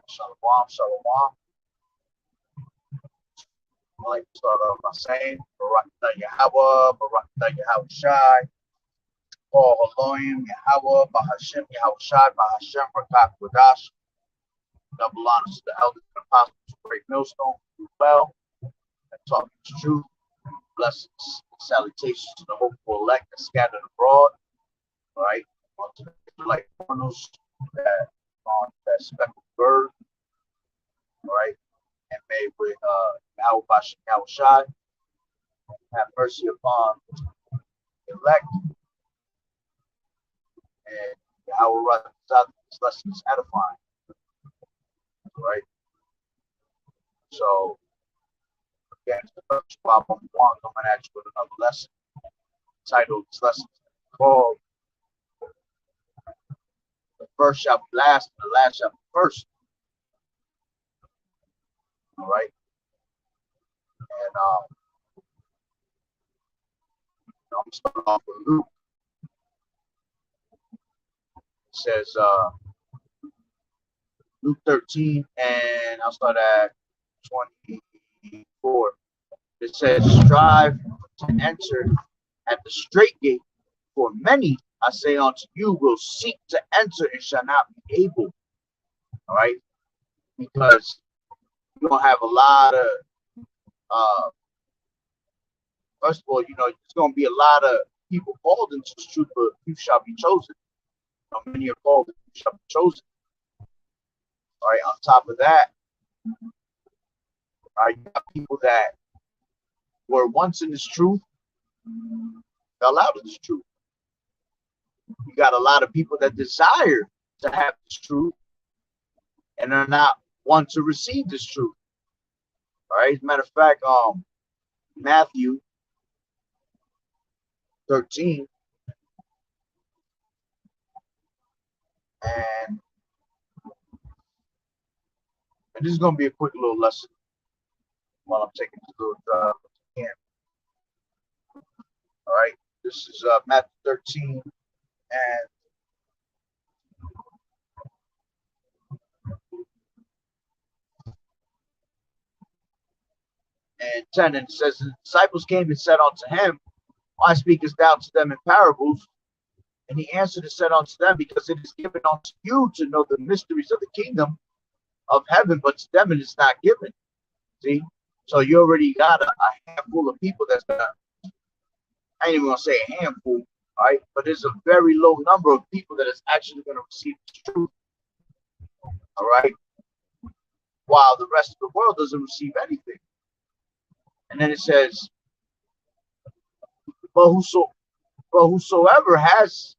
Shalom, shalom. I'd like to start off by saying, Barakatah Yahweh, Barakatah Yahweh Shai, Paul Haloim, Yahweh, Bahashem, Yahweh Shai, Bahashem, Rakat Wadash, double honors to the elders and apostles of Great Millstone, who well, and taught me the truth. Blessings and salutations to the hopeful elect and scattered abroad, right? Onto the Israelite corners that on that speckled bird, right? And made with Yahweh Bashem, Yahweh Shai, have mercy upon the elect, and Yahweh Razak, this lesson is edifying, right? So, again, it's the first Bible one coming at you with another lesson. Titled, this lesson is called The First Shall Be Last, and the Last Shall Be First. All right. And I'm starting off with Luke. It says Luke 13, and I'll start at 24. It says, strive to enter at the straight gate, for many, I say unto you, will seek to enter and shall not be able. All right. Because you're going to have a lot of, first of all, there's going to be a lot of people called into this truth, but few shall be chosen. Many are called, and few shall be chosen. All right. On top of that, all right, you got people that were once in this truth, fell out of this truth. You got a lot of people that desire to have this truth and are not want to receive this truth. All right. As a matter of fact, Matthew 13, and this is going to be a quick little lesson while I'm taking this little drive again. All right. This is Matthew 13, and 10, and it says, the disciples came and said unto him, why speakest thou to them in parables? And he answered and said unto them, because it is given unto you to know the mysteries of the kingdom of heaven, but to them it is not given. See? So you already got a handful of people that's gonna, I ain't even gonna say a handful, right? But there's a very low number of people that is actually gonna receive the truth. All right. While the rest of the world doesn't receive anything. And then it says, but whosoever has,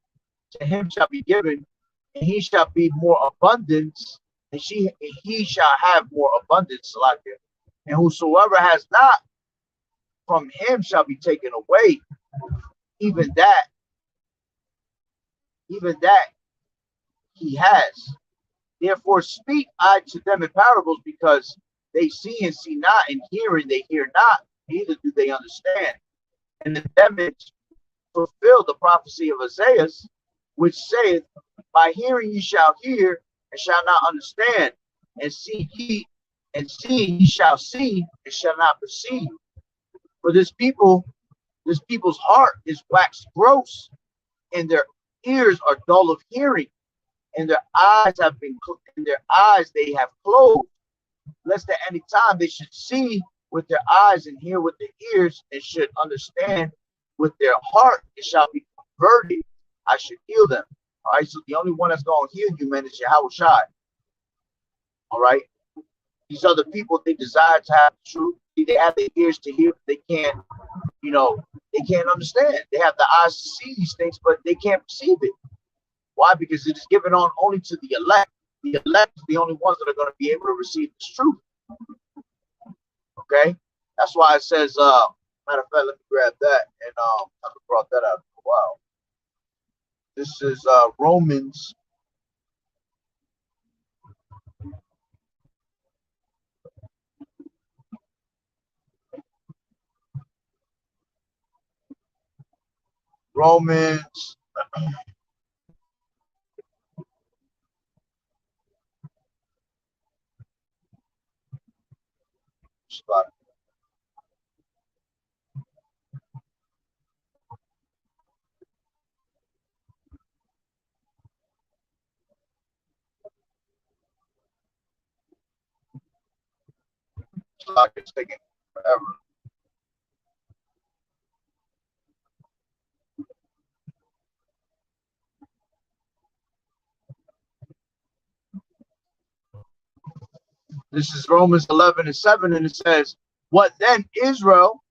to him shall be given, and he shall be more abundance, and he shall have more abundance, like it. And whosoever has not, from him shall be taken away. Even that he has. Therefore speak I to them in parables, because they see and see not, and hear and they hear not, neither do they understand. And in them it fulfill the prophecy of Isaiah, which saith, by hearing ye shall hear and shall not understand, and see ye, and seeing ye shall see and shall not perceive. For this people's heart is waxed gross, and their ears are dull of hearing, and their eyes they have closed, lest at any time they should see with their eyes and hear with their ears, and should understand with their heart, it shall be converted. I should heal them. All right. So the only one that's going to heal you, man, is Yahweh Shai. All right. These other people, they desire to have the truth. They have the ears to hear, but they can't, they can't understand. They have the eyes to see these things, but they can't perceive it. Why? Because it is given on only to the elect. The elect is the only ones that are going to be able to receive this truth. Okay. That's why it says, matter of fact, let me grab that, and I brought that out for a while. This is Romans. Romans Spot. Spot is taking forever. This is Romans 11:7, and it says, "What then Israel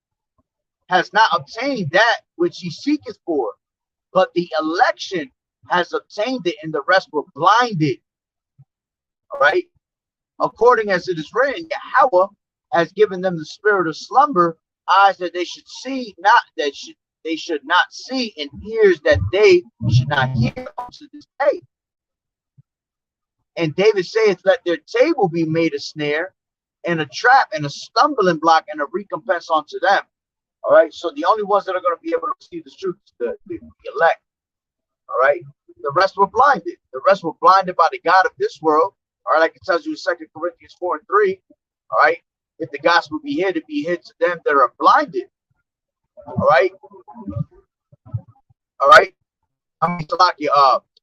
has not obtained that which he seeketh for, but the election has obtained it, and the rest were blinded." All right. According as it is written, Yahweh has given them the spirit of slumber, eyes that they should see, not that they should not see, and ears that they should not hear unto this day. And David saith, "Let their table be made a snare, and a trap, and a stumbling block, and a recompense unto them." All right. So the only ones that are going to be able to see the truth is the elect. All right. The rest were blinded. The rest were blinded by the God of this world. All right. Like it tells you in 2 Corinthians 4:3. All right. If the gospel be hid, it be hid to them that are blinded. All right. All right. I mean,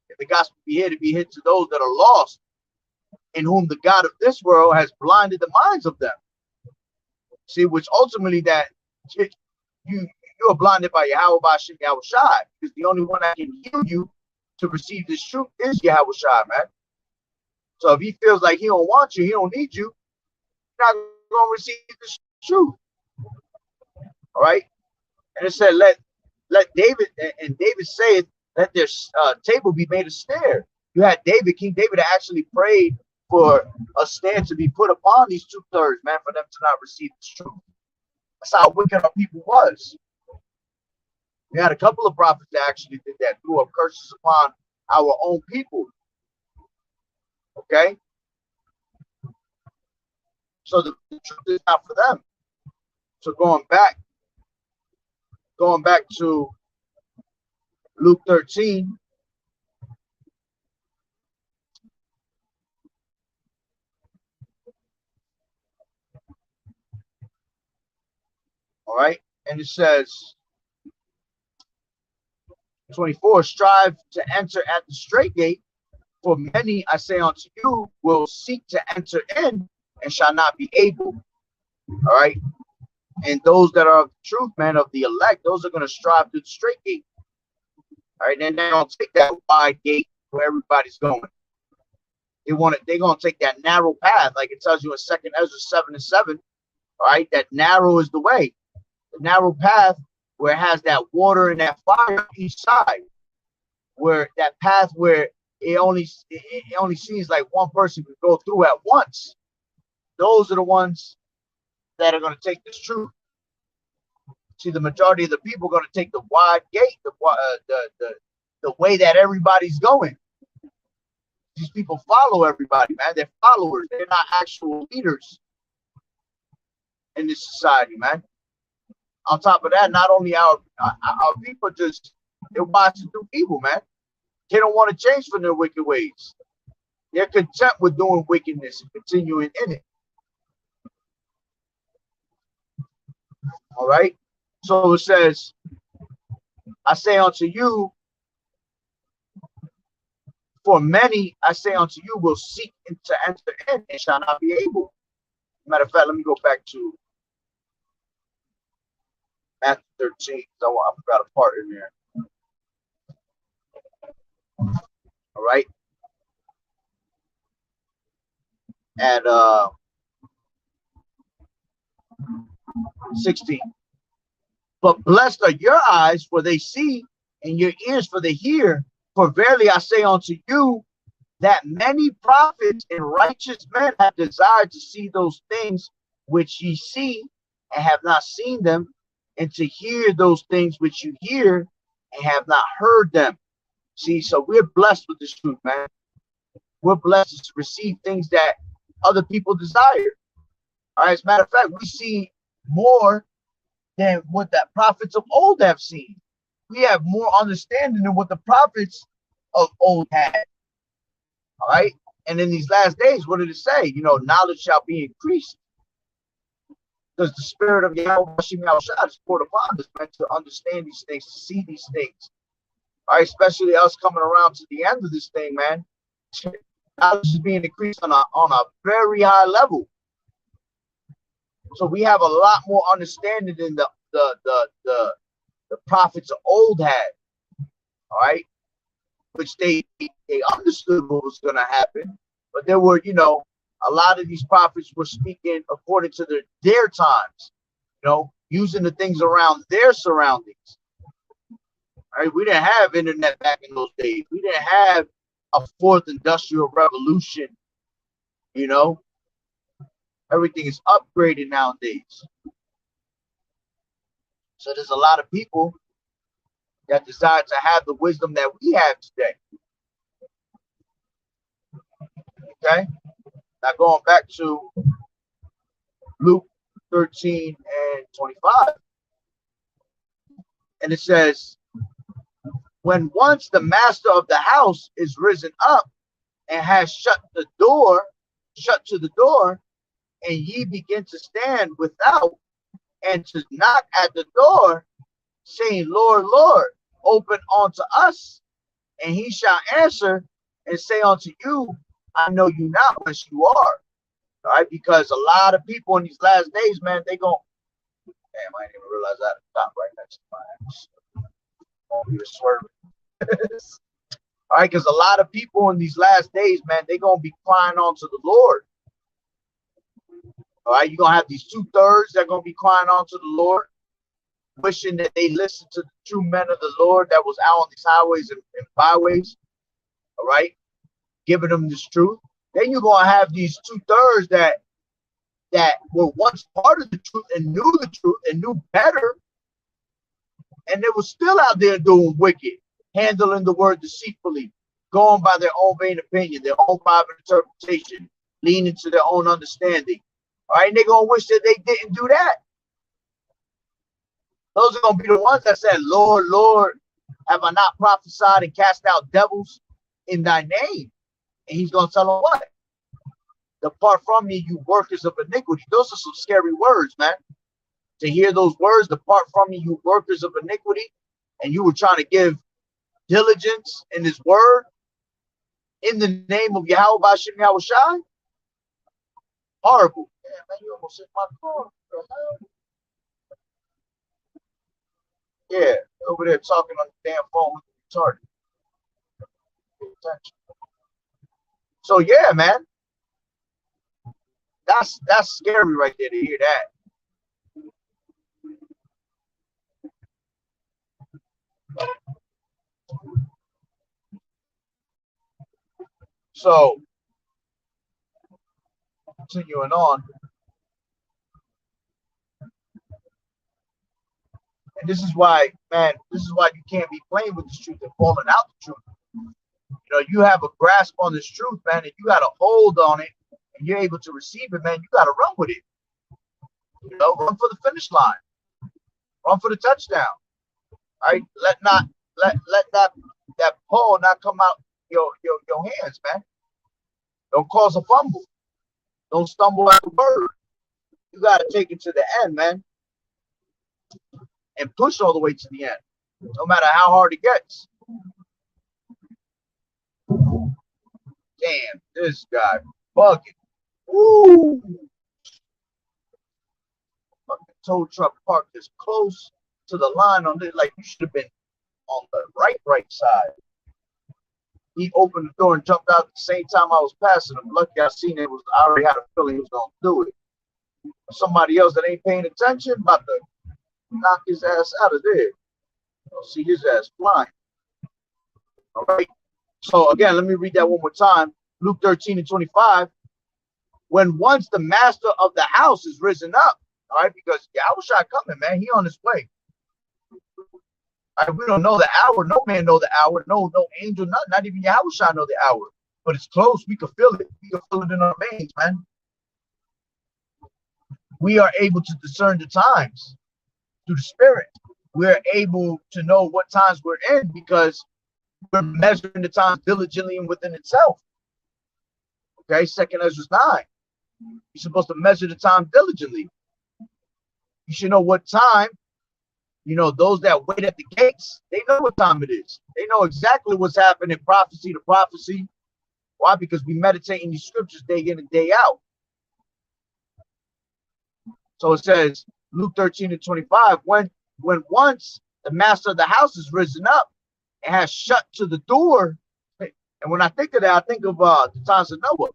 if the gospel be hid, it be hid to those that are lost, in whom the God of this world has blinded the minds of them. See, which ultimately that you are blinded by Yahweh Bashim Yahweh Shai, because the only one that can heal you to receive this truth is Yahweh Shai, man. So if he feels like he don't want you, he don't need you, you're not going to receive this truth. All right. And it said, let David, and David said, "Let their table be made a snare." You had King David actually prayed for a snare to be put upon these 2/3, man, for them to not receive this truth. That's how wicked our people was. We had a couple of prophets that actually did that, threw up curses upon our own people. Okay? So the truth is not for them. So going back to Luke 13. All right. And it says, 24, "Strive to enter at the straight gate, for many, I say unto you, will seek to enter in and shall not be able." All right. And those that are of the truth, man, of the elect, those are going to strive to the straight gate. All right. And they're going to take that wide gate where everybody's going. They're going to take that narrow path, like it tells you in 2 Ezra 7:7. All right. That narrow is the way. The narrow path where it has that water and that fire on each side, where that path where it only seems like one person could go through at once. Those are the ones that are going to take this truth. See, the majority of the people are going to take the wide gate, the way that everybody's going. These people follow everybody, man. They're followers. They're not actual leaders in this society, man. On top of that, not only our people they're watching through evil, man. They don't want to change from their wicked ways. They're content with doing wickedness and continuing in it. All right. So it says, "I say unto you, for many, I say unto you, will seek to enter in and shall not be able." Matter of fact, let me go back to Matthew 13. So I forgot a part in there. All right. At 16. "But blessed are your eyes, for they see, and your ears, for they hear. For verily I say unto you, that many prophets and righteous men have desired to see those things which ye see, and have not seen them, and to hear those things which you hear, and have not heard them." See, so we're blessed with this truth, man. We're blessed to receive things that other people desire. All right, as a matter of fact, we see more than what the prophets of old have seen. We have more understanding than what the prophets of old had. All right. And in these last days, what did it say? Knowledge shall be increased. Because the spirit of Yahweh Shah is poured upon us, man, to understand these things, to see these things. All right, especially us coming around to the end of this thing, man. Knowledge is being increased on a very high level. So we have a lot more understanding than the prophets of old had. All right, which they understood what was going to happen, but there were, you know, a lot of these prophets were speaking according to their times, you know, using the things around their surroundings. All right, we didn't have internet back in those days. We didn't have a fourth industrial revolution. You know, everything is upgraded nowadays. So there's a lot of people that desire to have the wisdom that we have today. Okay, now going back to Luke 13 and 25, and it says, when once the master of the house is risen up and has shut to the door, and ye begin to stand without and to knock at the door, saying, Lord, Lord, open unto us. And he shall answer and say unto you, I know you not whence you are. All right, because a lot of people in these last days, man, they go, damn, I didn't even realize I had to stop right next to my house. We were swerving. All right, because a lot of people in these last days, man, they're going to be crying on to the Lord. All right, you're going to have these 2/3 that are going to be crying on to the Lord, wishing that they listened to the true men of the Lord that was out on these highways and byways. All right, giving them this truth. Then you're going to have these 2/3 that were once part of the truth and knew better, and they were still out there doing wicked, handling the word deceitfully, going by their own vain opinion, their own private interpretation, leaning to their own understanding. All right, and they're going to wish that they didn't do that. Those are going to be the ones that said, Lord, Lord, have I not prophesied and cast out devils in thy name? And he's going to tell them what? Depart from me, you workers of iniquity. Those are some scary words, man. To hear those words, depart from me, you workers of iniquity, and you were trying to give diligence in his word in the name of Yahweh Bashim Yahushai. Horrible. Yeah, man, you almost hit my car. Yeah, over there talking on the damn phone with the retarded. Pay attention. So yeah, man. That's scary right there to hear that. So continuing on. And this is why, man, this is why you can't be playing with this truth and falling out the truth. You know, you have a grasp on this truth, man, and you got a hold on it, and you're able to receive it, man. You got to run with it. You know, run for the finish line, run for the touchdown. All right, let that ball not come out your hands, man. Don't cause a fumble. Don't stumble at the word. You got to take it to the end, man, and push all the way to the end, no matter how hard it gets. Damn, this guy bugging. Woo! Fucking tow truck parked this close to the line on it, like you should have been on the right side. He opened the door and jumped out at the same time I was passing him. Lucky I seen it. I already had a feeling he was gonna do it. Somebody else that ain't paying attention about to knock his ass out of there. I'll see his ass flying. All right. So again, let me read that one more time. Luke 13 and 25. When once the master of the house is risen up, all right, because Yahushua coming, man, he on his way. All right, we don't know the hour. No man know the hour. No angel, not even Yahushua know the hour. But it's close. We can feel it. We can feel it in our veins, man. We are able to discern the times through the Spirit. We're able to know what times we're in because we're measuring the times diligently and within itself. Okay, 2 Ezra 9. You're supposed to measure the time diligently. You should know what time. You know, those that wait at the gates, they know what time it is. They know exactly what's happening, prophecy to prophecy. Why? Because we meditate in these scriptures day in and day out. So it says, Luke 13:25, when once the master of the house is risen up and has shut to the door. And when I think of that, I think of the times of Noah.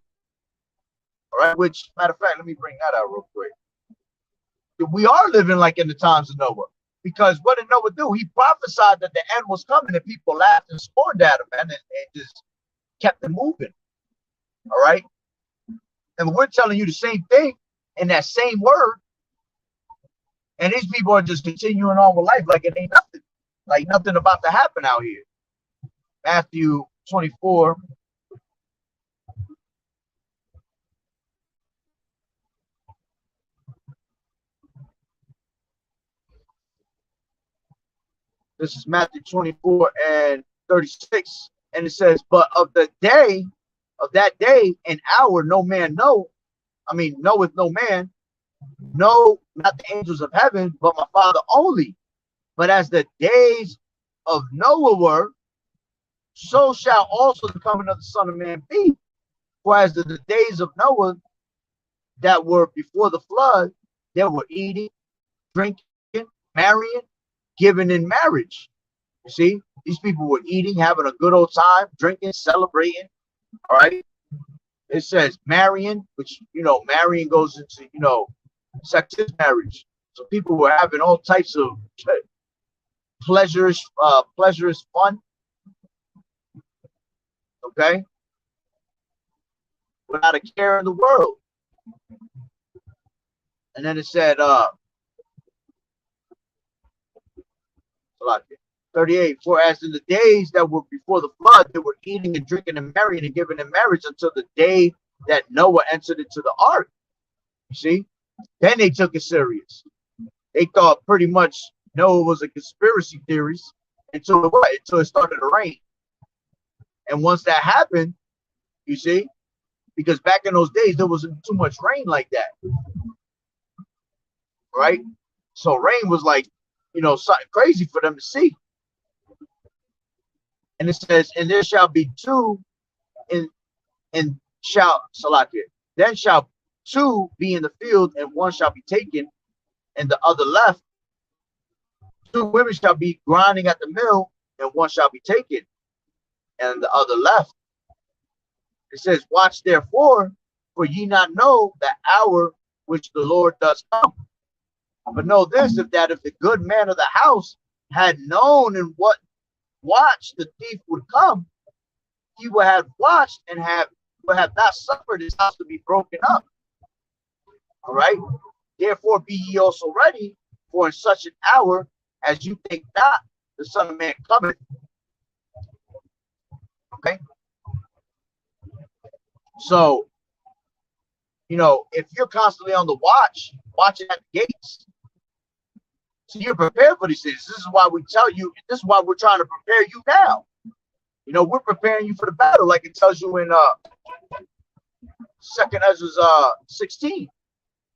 All right, which, matter of fact, let me bring that out real quick. We are living like in the times of Noah. Because what did Noah do? He prophesied that the end was coming, and people laughed and scorned at him, man, and just kept it moving. All right? And we're telling you the same thing in that same word. And these people are just continuing on with life like it ain't nothing. Like nothing about to happen out here. Matthew 24. This is Matthew 24 and 36. And it says, but of the day, of that day and hour, no man knoweth no man, no, not the angels of heaven, but my Father only. But as the days of Noah were, so shall also the coming of the Son of Man be. For as the days of Noah that were before the flood, they were eating, drinking, marrying, giving in marriage. You see, these people were eating, having a good old time, drinking, celebrating. All right. It says marrying, which, you know, marrying goes into, you know, sex is marriage. So people were having all types of pleasures, pleasurous fun. Okay. Without a care in the world. And then it said, 38, for as in the days that were before the flood, they were eating and drinking and marrying and giving in marriage until the day that Noah entered into the ark. You see? Then they took it serious. They thought pretty much Noah was a conspiracy theorist until it started to rain. And once that happened, you see, because back in those days, there wasn't too much rain like that. Right? So rain was like, you know, something crazy for them to see. And it says, and there shall be two then shall two be in the field, and one shall be taken, and the other left. Two women shall be grinding at the mill, and one shall be taken, and the other left. It says, watch therefore, for ye not know the hour which the Lord does come. But know this, if the good man of the house had known in what watch the thief would come, he would have watched and would have not suffered his house to be broken up. All right. Therefore be ye also ready, for in such an hour as you think not, the Son of Man cometh. Okay. So, you know, if you're constantly on the watch, watching at the gates, so you're prepared for these things. This is why we tell you, this is why we're trying to prepare you now. You know, we're preparing you for the battle, like it tells you in 2nd Ezra 16.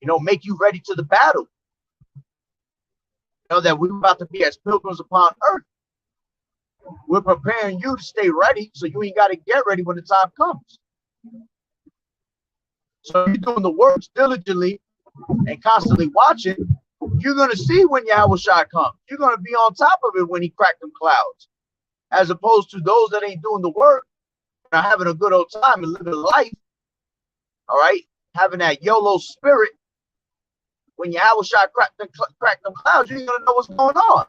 You know, make you ready to the battle. You know, that we're about to be as pilgrims upon earth. We're preparing you to stay ready, so you ain't got to get ready when the time comes. So you're doing the works diligently and constantly watching, you're going to see when Yahushua comes. You're going to be on top of it when he cracked them clouds. As opposed to those that ain't doing the work, are having a good old time and living life. All right? Having that YOLO spirit. When Yahushua crack them clouds, you ain't going to know what's going on.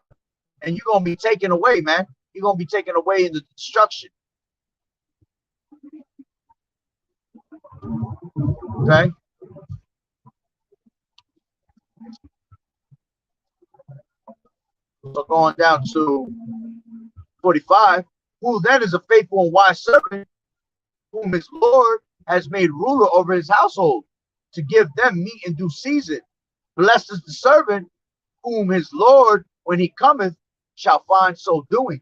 And you're going to be taken away, man. You're going to be taken away in the destruction. Okay? So going down to 45, who then is a faithful and wise servant, whom his Lord has made ruler over his household, to give them meat in due season. Blessed is the servant whom his Lord, when he cometh, shall find so doing.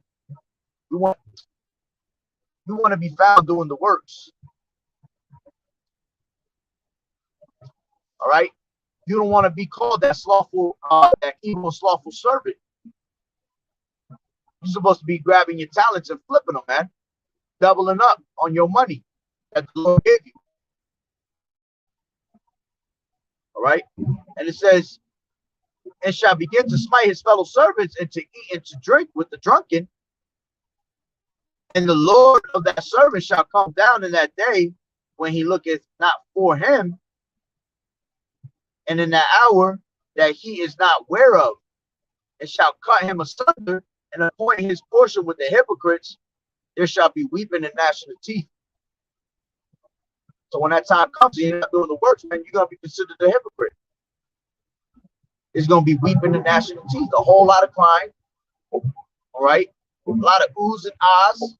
You want to be found doing the works. All right. You don't want to be called that slothful, that evil, slothful servant. You're supposed to be grabbing your talents and flipping them, man. Doubling up on your money that the Lord gave you. All right. And it says, and shall begin to smite his fellow servants and to eat and to drink with the drunken. And the Lord of that servant shall come down in that day when he looketh not for him, and in that hour that he is not whereof, and shall cut him asunder and appoint his portion with the hypocrites. There shall be weeping and gnashing of teeth. So when that time comes, you're not doing the works, man, you're going to be considered a hypocrite. It's going to be weeping and gnashing of teeth, a whole lot of crying, all right? A lot of oohs and ahs.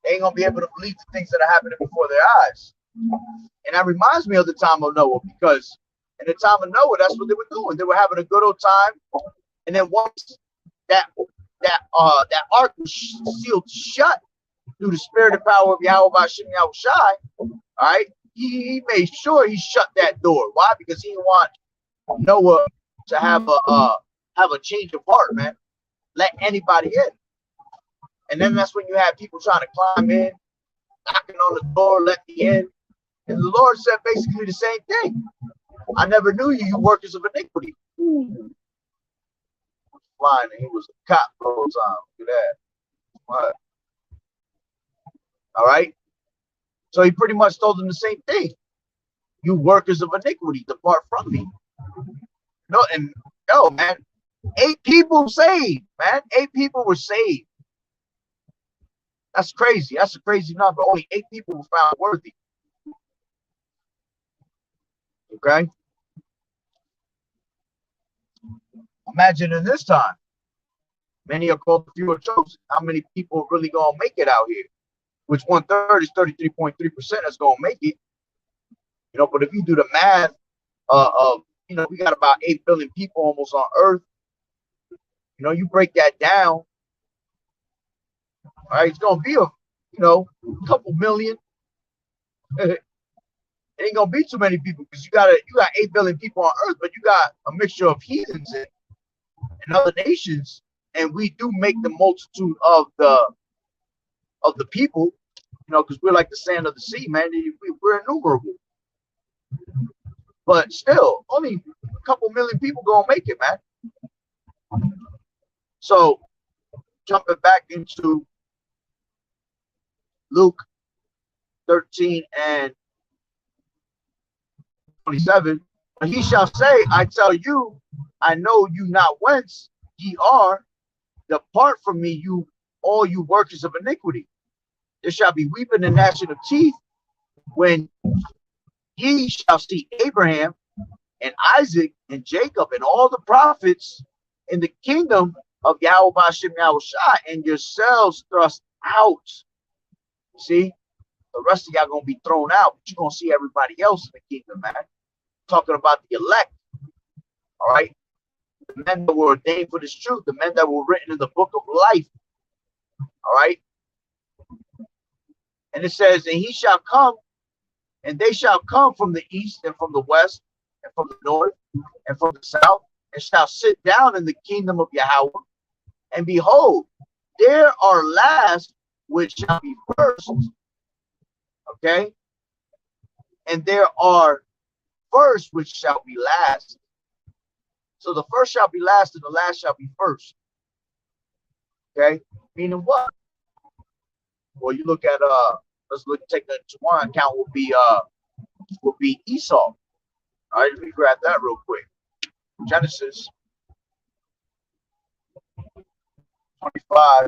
They ain't going to be able to believe the things that are happening before their eyes. And that reminds me of the time of Noah, because in the time of Noah, that's what they were doing. They were having a good old time. And then once that ark was sealed shut through the spirit and power of Yahweh Bashim Yahushai, all right, he made sure he shut that door. Why? Because he didn't want Noah to have a change of heart, man. Let anybody in. And then that's when you have people trying to climb in, knocking on the door, let me in. And the Lord said basically the same thing. I never knew you, you workers of iniquity. Flying, and he was a cop the whole time. Look at that. What? All right. So he pretty much told them the same thing. You workers of iniquity, depart from me. No, and no, man. 8 people saved, man. 8 people were saved. That's crazy. That's a crazy number. Only 8 people were found worthy. Okay. Imagine in this time, many are called, few are chosen. How many people are really going to make it out here? Which 1/3 is 33.3% that's going to make it. You know, but if you do the math of, you know, we got about 8 billion people almost on Earth. You know, you break that down. All right, it's going to be a, you know, a couple million. It ain't going to be too many people because you got 8 billion people on Earth, but you got a mixture of heathens and other nations, and we do make the multitude of the people, you know, because we're like the sand of the sea, man. We're innumerable. But still, only a couple million people gonna make it, man. So jumping back into Luke 13 and 27, and he shall say, I tell you, I know you not whence ye are. Depart from me, you all you workers of iniquity. There shall be weeping and gnashing of teeth when ye shall see Abraham and Isaac and Jacob and all the prophets in the kingdom of Yahweh Bashim Yahushai, and yourselves thrust out. See, the rest of y'all gonna be thrown out, but you're gonna see everybody else in the kingdom, man. Talking about the elect, all right, the men that were ordained for this truth, the men that were written in the book of life, all right. And it says, and he shall come, and they shall come from the east and from the west and from the north and from the south, and shall sit down in the kingdom of Yahweh. And behold, there are last which shall be first. Okay. And there are first which shall be last. So the first shall be last and the last shall be first. Okay. Meaning what? Well, you look at let's look, take that to one account will be Esau. All right, let me grab that real quick. Genesis 25.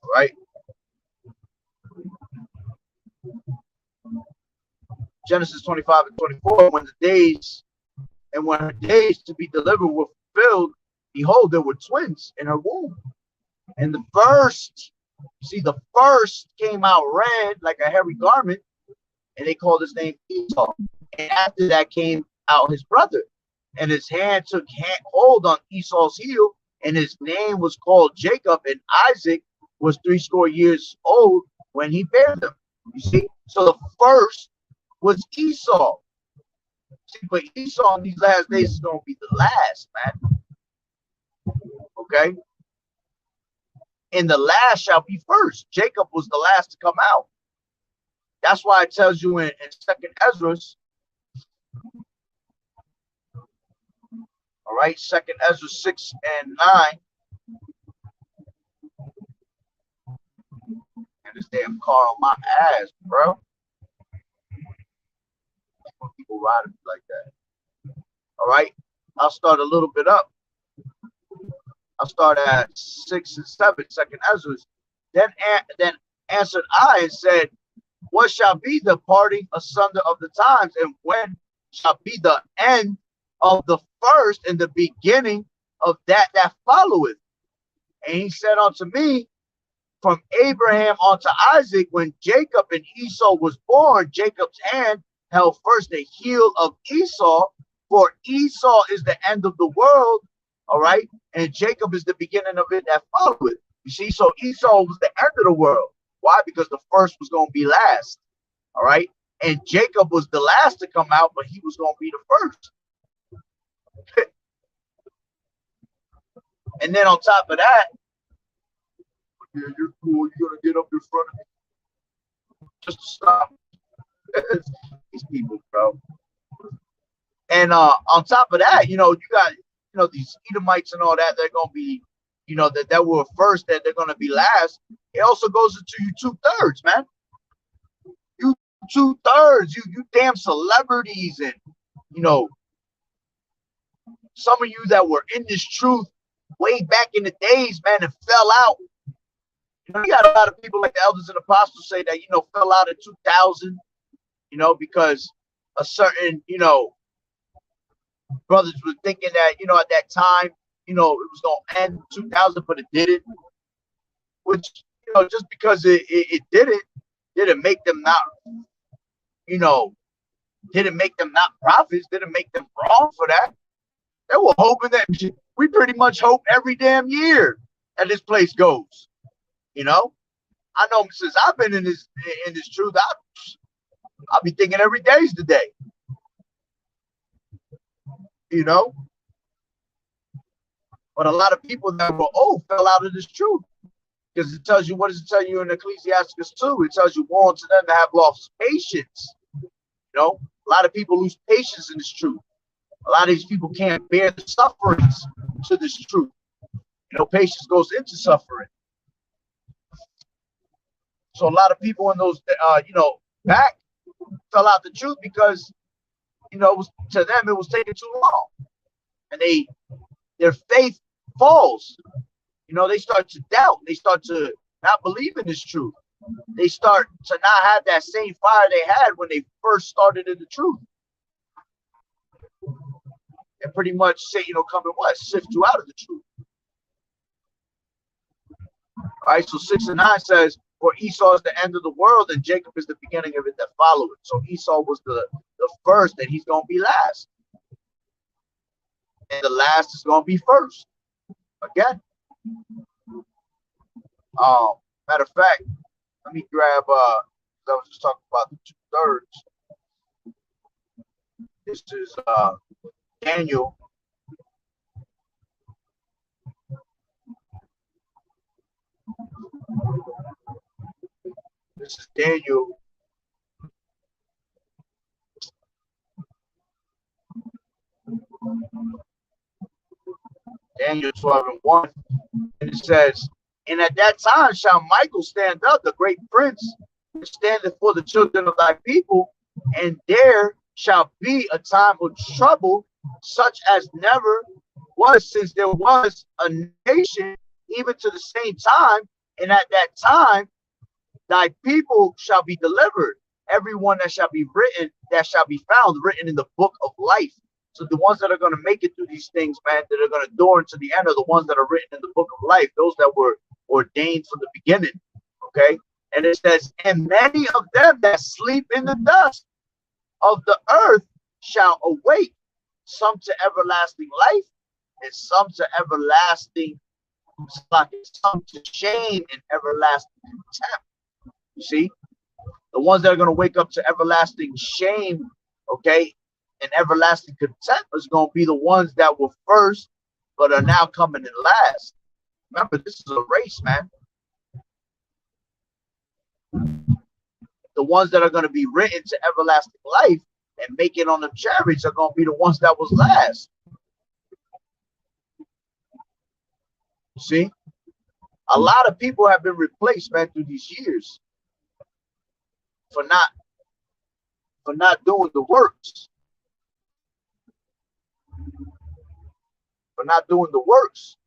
All right. Genesis 25 and 24, when her days to be delivered were fulfilled, behold, there were twins in her womb. And the first, see, the first came out red like a hairy garment, and they called his name Esau. And after that came out his brother, and his hand took hold on Esau's heel, and his name was called Jacob, and Isaac was 80 years old when he bared them. You see? So the first was Esau. See, but Esau in these last days is going to be the last, man. Okay? And the last shall be first. Jacob was the last to come out. That's why it tells you in 2nd Ezra, all right, 2nd Ezra 6 and 9. And this damn car on my ass, bro. People riding like that. All right, I'll start a little bit up. I'll start at 6 and 7, 2nd Ezra. Then answered I and said, what shall be the parting asunder of the times, and when shall be the end of the first and the beginning of that followeth? And he said unto me, from Abraham unto Isaac, when Jacob and Esau was born, Jacob's hand held first the heel of Esau, for Esau is the end of the world, all right, and Jacob is the beginning of it that followeth. You see, so Esau was the end of the world. Why? Because the first was going to be last, all right, and Jacob was the last to come out, but he was going to be the first. And then on top of that, yeah, you're cool. You're gonna get up in front of me just to stop these people, bro. And on top of that, you got these Edomites and all that. They're gonna be, that were first, that they're gonna be last. It also goes into you 2/3, man. You 2/3, you damn celebrities, and some of you that were in this truth way back in the days, man, and fell out. You got a lot of people like the elders and apostles say that, fell out in 2000, because a certain, brothers were thinking that, at that time, it was going to end 2000, but it didn't. Which, just because it didn't make them not, didn't make them not prophets, didn't make them wrong for that. They were hoping that we pretty much hope every damn year that this place goes. I know since I've been in this truth, I'll be thinking every day's the day. But a lot of people that were old fell out of this truth, because it tells you, what does it tell you in Ecclesiastes 2? It tells you, woe unto them that have lost patience. A lot of people lose patience in this truth. A lot of these people can't bear the sufferings to this truth. Patience goes into suffering. So a lot of people in those, back fell out the truth because, to them, it was taking too long. And their faith falls. They start to doubt. They start to not believe in this truth. They start to not have that same fire they had when they first started in the truth. And pretty much say, come and what? Sift you out of the truth. All right, so 6 and 9 says, for Esau is the end of the world, and Jacob is the beginning of it that followeth. So Esau was the first, and he's going to be last. And the last is going to be first. Again. Matter of fact, let me grab, I was just talking about the 2/3. This is Daniel. This is Daniel. Daniel 12:1. And it says, and at that time shall Michael stand up, the great prince, which standeth for the children of thy people, and there shall be a time of trouble, such as never was since there was a nation, even to the same time. And at that time, thy people shall be delivered, everyone that shall be written, that shall be found written in the book of life. So the ones that are going to make it through these things, man, that are going to endure to the end, are the ones that are written in the book of life, those that were ordained from the beginning. Okay. And it says, and many of them that sleep in the dust of the earth shall awake, some to everlasting life, and some to everlasting, some to shame and everlasting contempt. You see, the ones that are going to wake up to everlasting shame, okay, and everlasting contempt is going to be the ones that were first, but are now coming in last. Remember, this is a race, man. The ones that are going to be written to everlasting life and make it on the chariots are going to be the ones that was last. You see, a lot of people have been replaced, man, through these years for not doing the works. For not doing the works.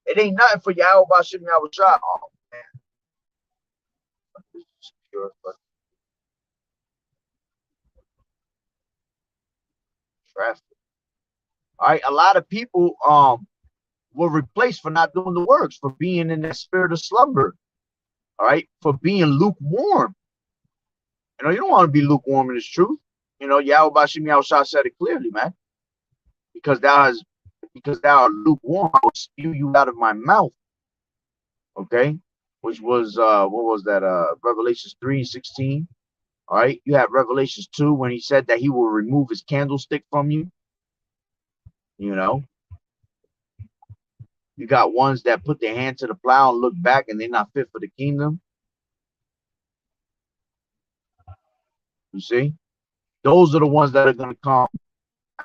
It ain't nothing for Yahweh Bashim Yahweh Shah. Oh, man. Traffic. All right, a lot of people were replaced for not doing the works, for being in that spirit of slumber. All right, for being lukewarm. You know, you don't want to be lukewarm in this truth. You know, Yahweh Bashim Yahweh Shah said it clearly, man. Because thou art lukewarm, I will spew you out of my mouth. Okay, which was what was that? Revelations 3:16. All right, you have Revelations 2 when he said that he will remove his candlestick from you. You know, you got ones that put their hand to the plow and look back and they're not fit for the kingdom. You see, those are the ones that are going to come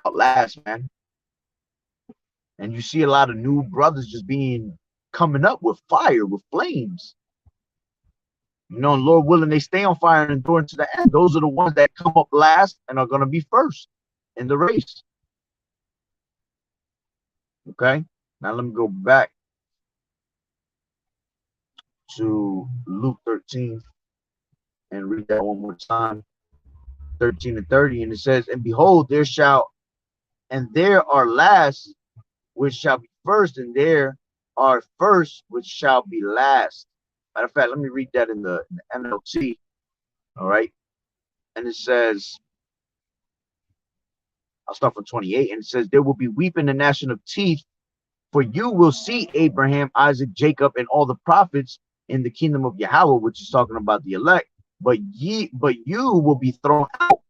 out last, man. And you see a lot of new brothers just coming up with fire, with flames. You know, and Lord willing, they stay on fire and endure to the end. Those are the ones that come up last and are going to be first in the race. Okay, now let me go back to Luke 13 and read that one more time. 13 and 30, and it says, and behold, there are last which shall be first, and there are first which shall be last. Matter of fact, let me read that in the NLT. All right, and it says, I'll start from 28, and it says, there will be weeping and gnashing of teeth, for you will see Abraham, Isaac, Jacob, and all the prophets in the kingdom of Yahweh, which is talking about the elect. But you will be thrown out,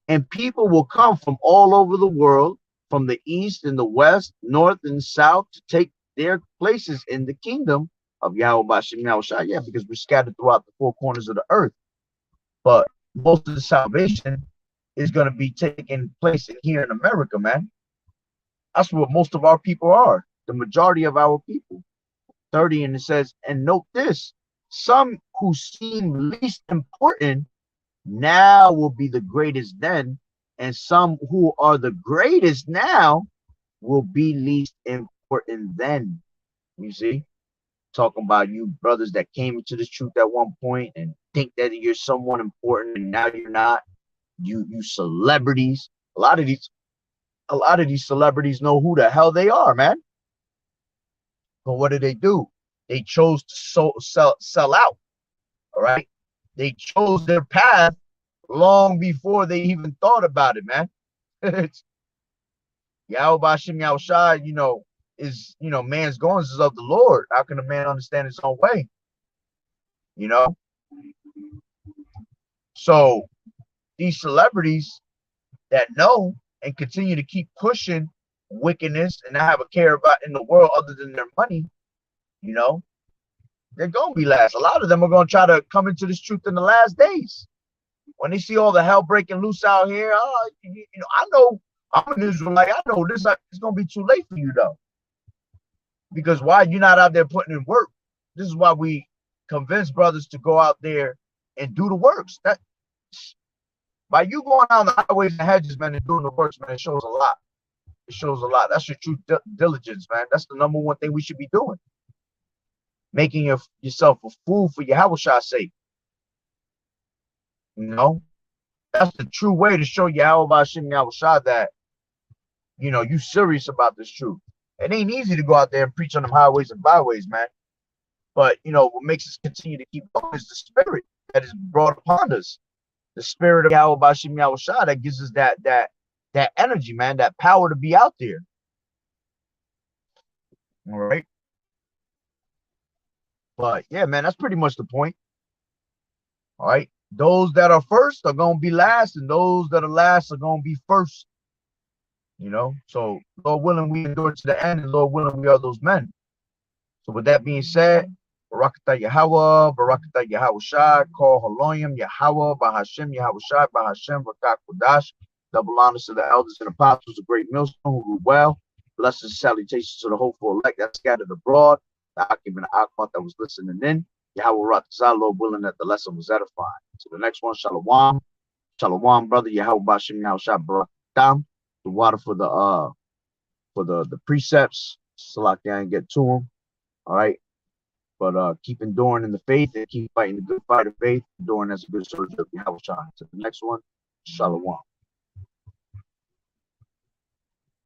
and people will come from all over the world, from the east and the west, north and south, to take their places in the kingdom of Yahweh Bashim Yahweh Shah. Yeah, because we're scattered throughout the four corners of the earth. But most of the salvation is going to be taking place here in America, man. That's what most of our people are, the majority of our people. 30, and it says, and note this, some who seem least important now will be the greatest then, and some who are the greatest now will be least important then. You see, talking about you brothers that came into this truth at one point and think that you're someone important, and now you're not. You celebrities. A lot of these celebrities know who the hell they are, man. But what did? They chose to sell out. All right, they chose their path long before they even thought about it, man. Yahweh Bashim Yahweh Shai, is, man's goings is of the Lord. How can a man understand his own way? So these celebrities that know and continue to keep pushing wickedness and not have a care about in the world other than their money, they're going to be last. A lot of them are going to try to come into this truth in the last days. When they see all the hell breaking loose out here, I know I'm an Israelite. I know this it's going to be too late for you, though. Because why you're not out there putting in work? This is why we convince brothers to go out there and do the works. That by you going down the highways and hedges, man, and doing the works, man, it shows a lot. It shows a lot. That's your true diligence, man. That's the number one thing we should be doing. Making yourself a fool for Yahweh Shah's sake. That's the true way to show Yahweh Bashim Yahweh Shah that, you serious about this truth. It ain't easy to go out there and preach on them highways and byways, man. But, what makes us continue to keep going is the spirit that is brought upon us. The spirit of Yahweh Bashim Yahweh Shah that gives us that energy, man, that power to be out there. All right. But yeah, man, that's pretty much the point. All right. Those that are first are going to be last, and those that are last are going to be first. You know, so Lord willing, we endure to the end, and Lord willing, we are those men. So with that being said, Barakatah Yahweh, Barakatah Yahweh Shai, call Haloyim Yahweh, Bahashem Yahweh Shai, Bahashem Rakak Kodash. Double honors to the elders and apostles of Great Millstone who rule well. Blessings and salutations to the hopeful elect that scattered abroad. The Akim and the Akmat that was listening in. Yahweh Ratzah, Lord willing that the lesson was edifying. So the next one, Shalom. Shalom, brother. Yahweh Bashem Yahweh Shai, Barakatah. The water for the precepts. Salak, I ain't get to them. All right. But keep enduring in the faith and keep fighting the good fight of faith, enduring as a good soldier of Yahweh. To the next one, Shalom.